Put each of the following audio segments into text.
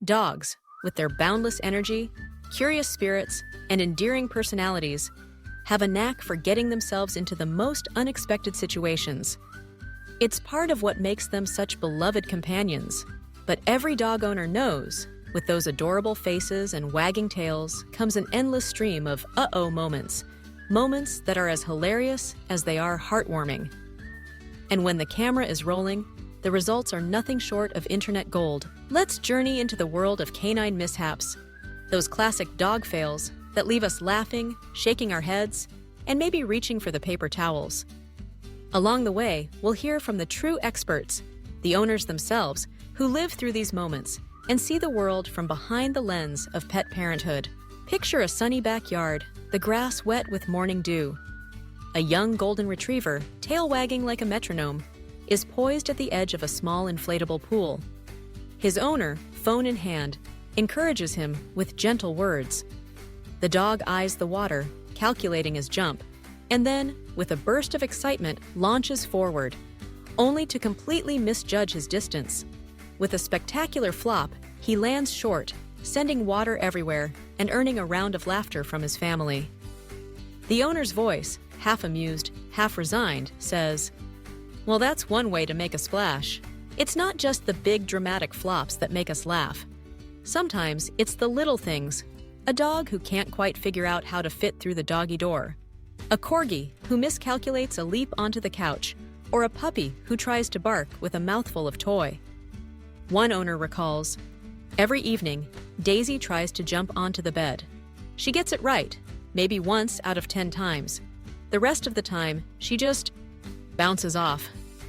Dogs, with their boundless energy, curious spirits, and endearing personalities, have a knack for getting themselves into the most unexpected situations. It's part of what makes them such beloved companions. But every dog owner knows, with those adorable faces and wagging tails comes an endless stream of uh-oh moments, moments that are as hilarious as they are heartwarming. And when the camera is rolling, the results are nothing short of internet gold. Let's journey into the world of canine mishaps, those classic dog fails that leave us laughing, shaking our heads, and maybe reaching for the paper towels. Along the way, we'll hear from the true experts, the owners themselves, who live through these moments and see the world from behind the lens of pet parenthood. Picture a sunny backyard, the grass wet with morning dew. A young golden retriever, tail wagging like a metronome, is poised at the edge of a small inflatable pool. His owner, phone in hand, encourages him with gentle words. The dog eyes the water, calculating his jump, and then, with a burst of excitement, launches forward, only to completely misjudge his distance. With a spectacular flop, he lands short, sending water everywhere and earning a round of laughter from his family. The owner's voice, half amused, half resigned, says, "Well, that's one way to make a splash." It's not just the big dramatic flops that make us laugh. Sometimes it's the little things. A dog who can't quite figure out how to fit through the doggy door. A corgi who miscalculates a leap onto the couch, or a puppy who tries to bark with a mouthful of toy. One owner recalls, "Every evening, Daisy tries to jump onto the bed. She gets it right, maybe once out of 10 times. The rest of the time, she just bounces off.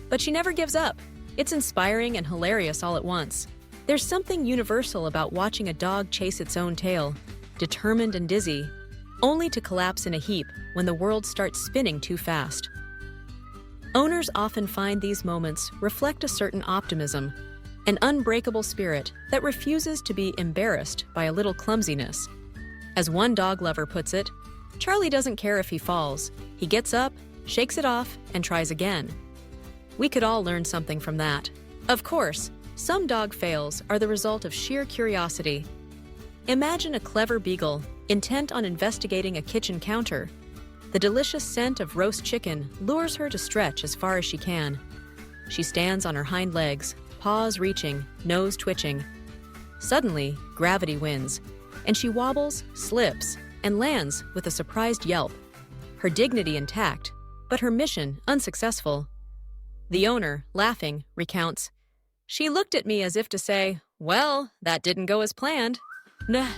But she never gives up. It's inspiring and hilarious all at once." There's something universal about watching a dog chase its own tail, determined and dizzy, only to collapse in a heap when the world starts spinning too fast. Owners often find these moments reflect a certain optimism, an unbreakable spirit that refuses to be embarrassed by a little clumsiness. As one dog lover puts it, Charlie doesn't care if he falls. He gets up, shakes it off, and tries again. We could all learn something from that. Of course, some dog fails are the result of sheer curiosity. Imagine a clever beagle, intent on investigating a kitchen counter. The delicious scent of roast chicken lures her to stretch as far as she can. She stands on her hind legs, paws reaching, nose twitching. Suddenly, gravity wins, and she wobbles, slips, and lands with a surprised yelp. Her dignity intact, but her mission unsuccessful. The owner, laughing, recounts, "She looked at me as if to say, 'Well, that didn't go as planned.' Nah,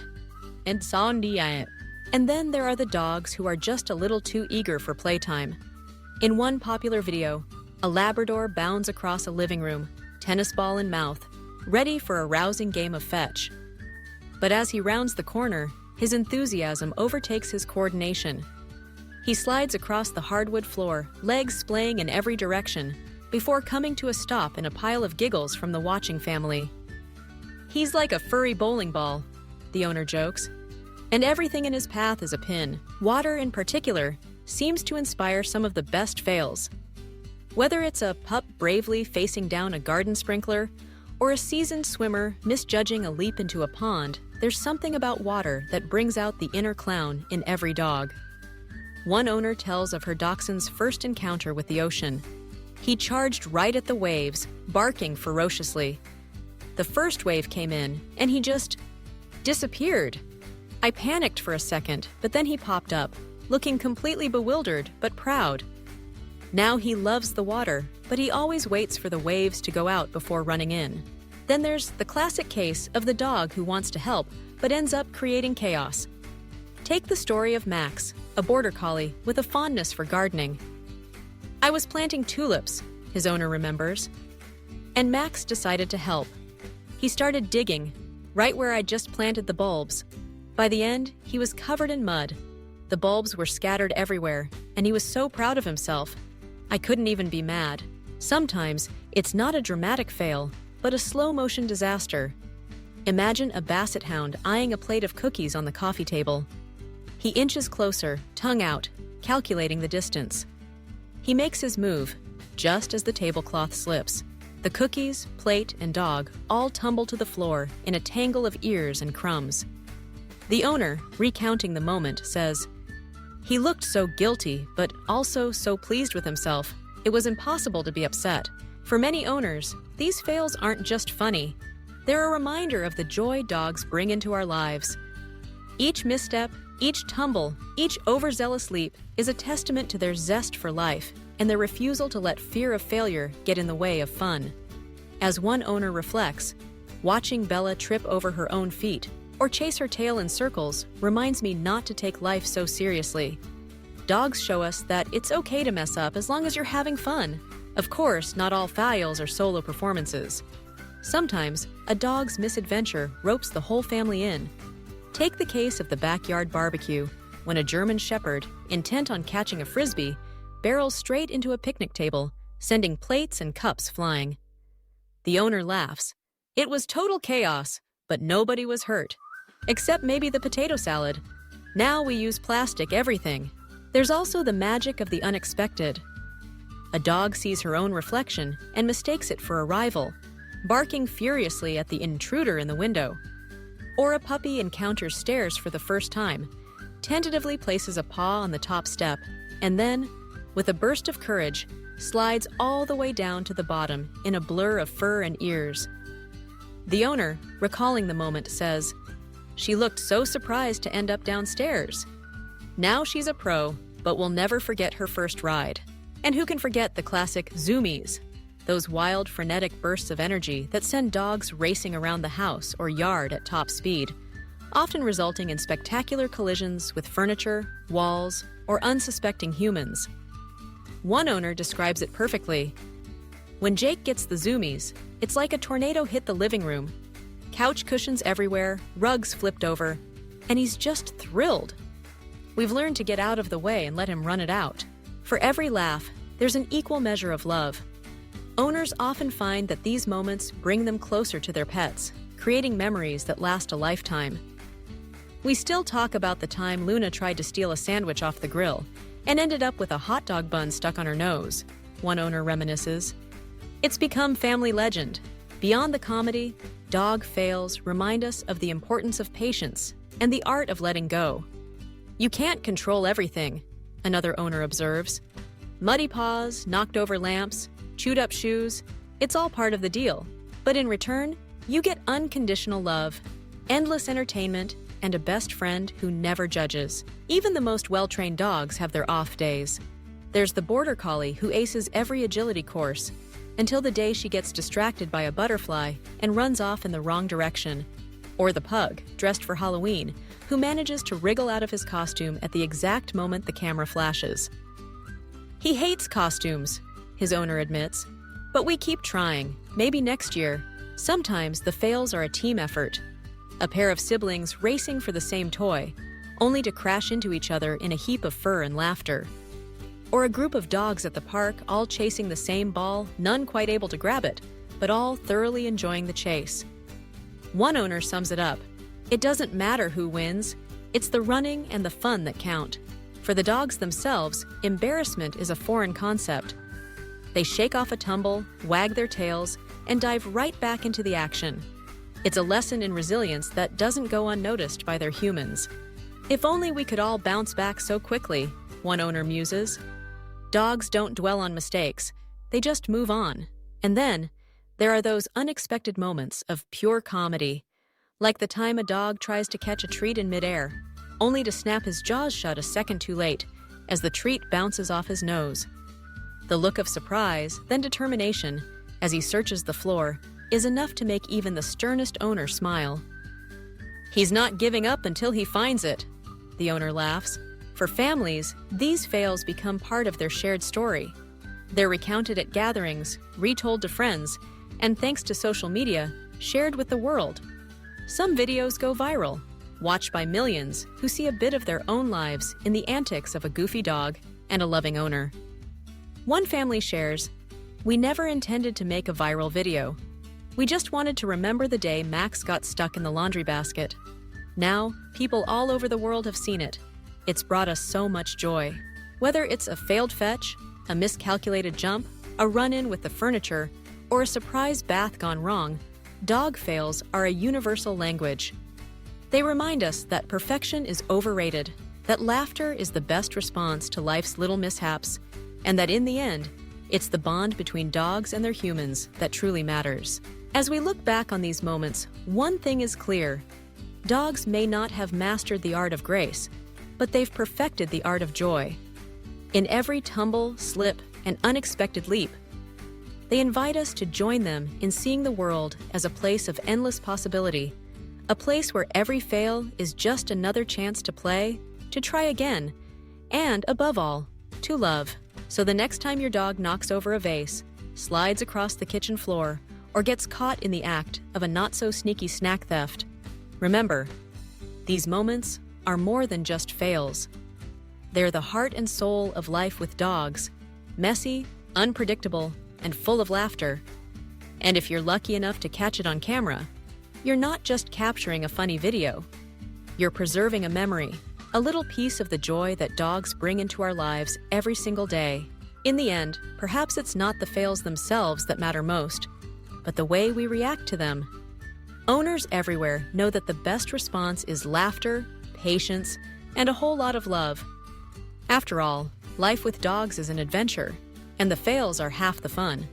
and soundy." And then there are the dogs who are just a little too eager for playtime. In one popular video, a Labrador bounds across a living room, tennis ball in mouth, ready for a rousing game of fetch. But as he rounds the corner, his enthusiasm overtakes his coordination. He slides across the hardwood floor, legs splaying in every direction, before coming to a stop in a pile of giggles from the watching family. "He's like a furry bowling ball," the owner jokes, "and everything in his path is a pin." Water, in particular, seems to inspire some of the best fails. Whether it's a pup bravely facing down a garden sprinkler, or a seasoned swimmer misjudging a leap into a pond, there's something about water that brings out the inner clown in every dog. One owner tells of her dachshund's first encounter with the ocean. He charged right at the waves, barking ferociously. The first wave came in, and he just disappeared. I panicked for a second, but then he popped up, looking completely bewildered but proud. Now he loves the water, but he always waits for the waves to go out before running in. Then there's the classic case of the dog who wants to help, but ends up creating chaos. Take the story of Max, a border collie with a fondness for gardening. "I was planting tulips," his owner remembers, and Max decided to help. He started digging, right where I'd just planted the bulbs. By the end, he was covered in mud. The bulbs were scattered everywhere, and he was so proud of himself. I couldn't even be mad. Sometimes, it's not a dramatic fail, but a slow-motion disaster. Imagine a basset hound eyeing a plate of cookies on the coffee table. He inches closer, tongue out, calculating the distance. He makes his move, just as the tablecloth slips. The cookies, plate, and dog all tumble to the floor in a tangle of ears and crumbs. The owner, recounting the moment, says, "He looked so guilty, but also so pleased with himself. It was impossible to be upset." For many owners, these fails aren't just funny. They're a reminder of the joy dogs bring into our lives. Each misstep, each tumble, each overzealous leap is a testament to their zest for life and their refusal to let fear of failure get in the way of fun. As one owner reflects, watching Bella trip over her own feet or chase her tail in circles reminds me not to take life so seriously. Dogs show us that it's okay to mess up as long as you're having fun. Of course, not all fails are solo performances. Sometimes, a dog's misadventure ropes the whole family in. Take the case of the backyard barbecue, when a German shepherd, intent on catching a frisbee, barrels straight into a picnic table, sending plates and cups flying. The owner laughs. It was total chaos, but nobody was hurt. Except maybe the potato salad. Now we use plastic everything. There's also the magic of the unexpected. A dog sees her own reflection and mistakes it for a rival, barking furiously at the intruder in the window. Or a puppy encounters stairs for the first time, tentatively places a paw on the top step, and then, with a burst of courage, slides all the way down to the bottom in a blur of fur and ears. The owner, recalling the moment, says, "She looked so surprised to end up downstairs." Now she's a pro, but will never forget her first ride. And who can forget the classic zoomies, those wild, frenetic bursts of energy that send dogs racing around the house or yard at top speed, often resulting in spectacular collisions with furniture, walls, or unsuspecting humans. One owner describes it perfectly. "When Jake gets the zoomies, it's like a tornado hit the living room. Couch cushions everywhere, rugs flipped over, and he's just thrilled. We've learned to get out of the way and let him run it out. For every laugh, there's an equal measure of love." Owners often find that these moments bring them closer to their pets, creating memories that last a lifetime. We still talk about the time Luna tried to steal a sandwich off the grill and ended up with a hot dog bun stuck on her nose, one owner reminisces. It's become family legend. Beyond the comedy, dog fails remind us of the importance of patience and the art of letting go. "You can't control everything," another owner observes. "Muddy paws, knocked over lamps, chewed up shoes, it's all part of the deal. But in return, you get unconditional love, endless entertainment, and a best friend who never judges." Even the most well-trained dogs have their off days. There's the border collie who aces every agility course, until the day she gets distracted by a butterfly and runs off in the wrong direction. Or the pug, dressed for Halloween, who manages to wriggle out of his costume at the exact moment the camera flashes. "He hates costumes," his owner admits. "But we keep trying. Maybe next year." Sometimes the fails are a team effort. A pair of siblings racing for the same toy, only to crash into each other in a heap of fur and laughter. Or a group of dogs at the park all chasing the same ball, none quite able to grab it, but all thoroughly enjoying the chase. One owner sums it up. "It doesn't matter who wins. It's the running and the fun that count." For the dogs themselves, embarrassment is a foreign concept. They shake off a tumble, wag their tails, and dive right back into the action. It's a lesson in resilience that doesn't go unnoticed by their humans. "If only we could all bounce back so quickly," one owner muses. Dogs don't dwell on mistakes. They just move on. And then, there are those unexpected moments of pure comedy, like the time a dog tries to catch a treat in midair, only to snap his jaws shut a second too late as the treat bounces off his nose. The look of surprise, then determination, as he searches the floor, is enough to make even the sternest owner smile. "He's not giving up until he finds it," the owner laughs. For families, these fails become part of their shared story. They're recounted at gatherings, retold to friends, and thanks to social media, shared with the world. Some videos go viral, watched by millions who see a bit of their own lives in the antics of a goofy dog and a loving owner. One family shares, "We never intended to make a viral video. We just wanted to remember the day Max got stuck in the laundry basket. Now, people all over the world have seen it. It's brought us so much joy. Whether it's a failed fetch, a miscalculated jump, a run-in with the furniture, or a surprise bath gone wrong, dog fails are a universal language. They remind us that perfection is overrated, that laughter is the best response to life's little mishaps, and that in the end, it's the bond between dogs and their humans that truly matters. As we look back on these moments, one thing is clear. Dogs may not have mastered the art of grace, but they've perfected the art of joy. In every tumble, slip, and unexpected leap, they invite us to join them in seeing the world as a place of endless possibility, a place where every fail is just another chance to play, to try again, and, above all, to love. So the next time your dog knocks over a vase, slides across the kitchen floor, or gets caught in the act of a not-so-sneaky snack theft, remember, these moments are more than just fails. They're the heart and soul of life with dogs, messy, unpredictable, and full of laughter. And if you're lucky enough to catch it on camera, you're not just capturing a funny video. You're preserving a memory, a little piece of the joy that dogs bring into our lives every single day. In the end, perhaps it's not the fails themselves that matter most, but the way we react to them. Owners everywhere know that the best response is laughter, patience, and a whole lot of love. After all, life with dogs is an adventure, and the fails are half the fun.